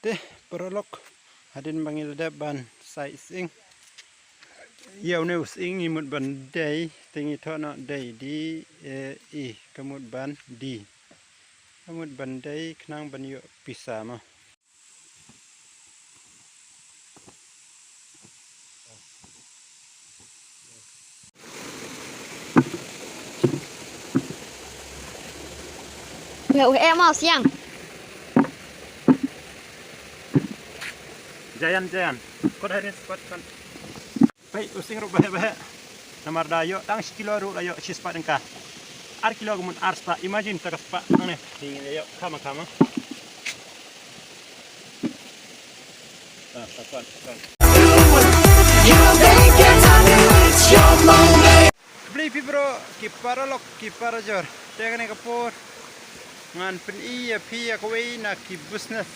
Teh perolok hadin bangil daban sai sing yau ne using imut ban dai tingi thono dai di I kamut ban di kamut ban dai knang ban yo pisama Liệu em mau siang. Jayan kod haris kod kan pai using ro bahe namar dayo tang kilo ru dayo sispa dengka ar kilo gumun arspa imagine takaspa ane tingin yo kama takon beli bro ki parajor tegane kapur ngan pen iya pia kawai na ki business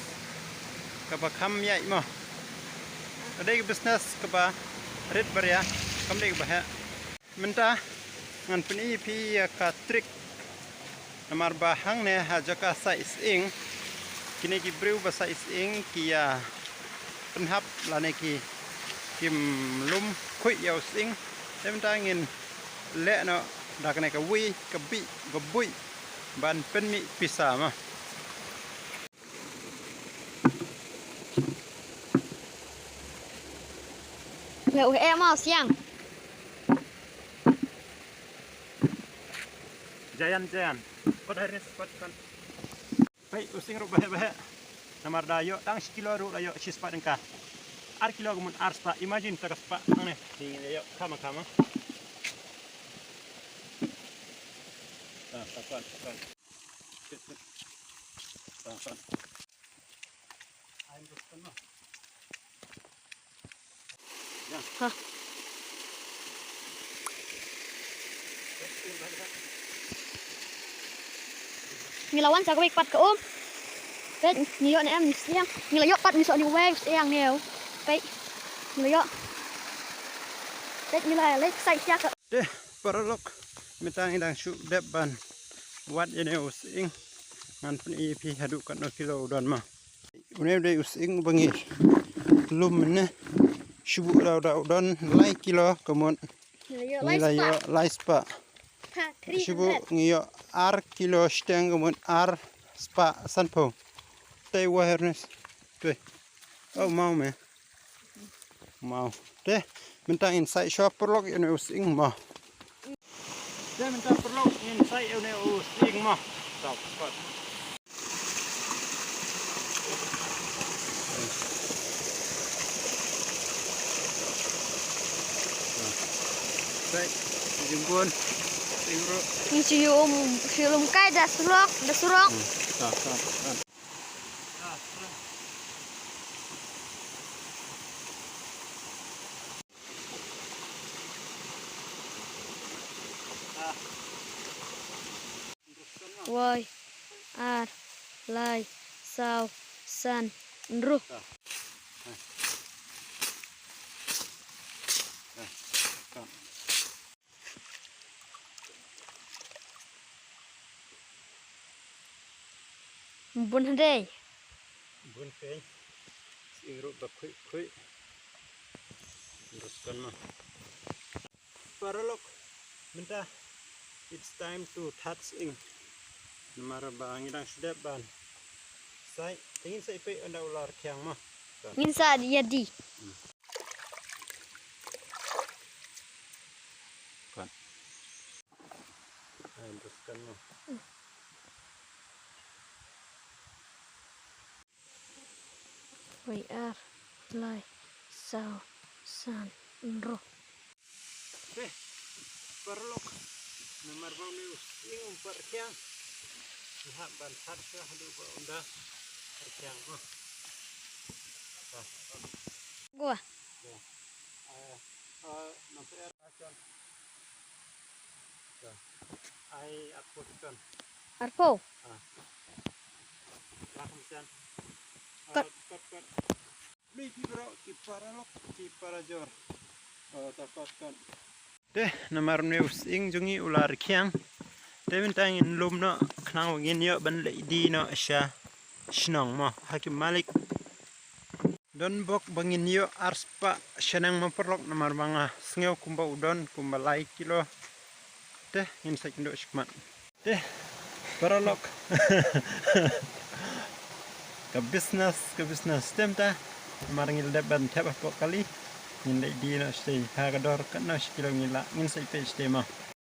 kapa kam ya mo adai business kapa red baria kam dei bah menta ngan pen iya pia ka trick namar bahang ne ha jaka size ing kini ki breu ba size ing ki ya penhap lane ki kim lum khui yau sing menta ngin le no dak ne ka wi ka bi ka bui ban pen mi pisama Liệu em mau siang. Jayan kod haris kod kan pai using ro bahe namar dayo tang kilo ru dayo sispa dengka ar kilo gumun arspa imagine takaspa ane tingin yo kama takon I'm just gonna Hả? Lawan sa kawik pat ka Pet niyo na em siang. Niyo pat ni so ni wave siang niyo. Pet niyo. Pet nila lek sai sia ka. Deh perolok mitang indang syu deban wat ene using ngan pen EP hadu kan no kilo don ma une de using bangi lum ne shubu da don lai kilo komon Niyo laispa shubu ngiyo ar kilo steng komon ar spa sanpo tai wahernes tu oh mau deh minta inside shop perolok ene using ma deh minta perolok inside ene using ma stop Baik, jemput bro. Ni sium kai da surok. Tak. Woi. Ar lai sau san ru. Bun dei. Bun fei. Singru ba khui. Teruskan mah. Paralok. Minta it's time to touch ing. Namara bang idang sedap ban. Ingin saya pe anda ular kiang mah. Ngin sa dia di. Kan. Teruskan mah. Woi ar lai sau san ru. Perlok nomor bang ni using umpar kiang lihat ban harga hadu ba unda kiang Gua. Nanti akan ai apuskan Arpo. Langsung Kat. Beli bro ki parajor takotkan deh namar ne using jungi ular kiang Devin tangin lum no knang ngin yo ban le di no sha shnong mo hakim malik Don bok bangin yo arspa shenang mamperlok namar banga sngeu kumba udon kumba lai kilo teh insek ndo shkmat teh paralok ke business temta marangil deban teba kali ngin di no stay hagador kana shkilo ngila ngin sai page tema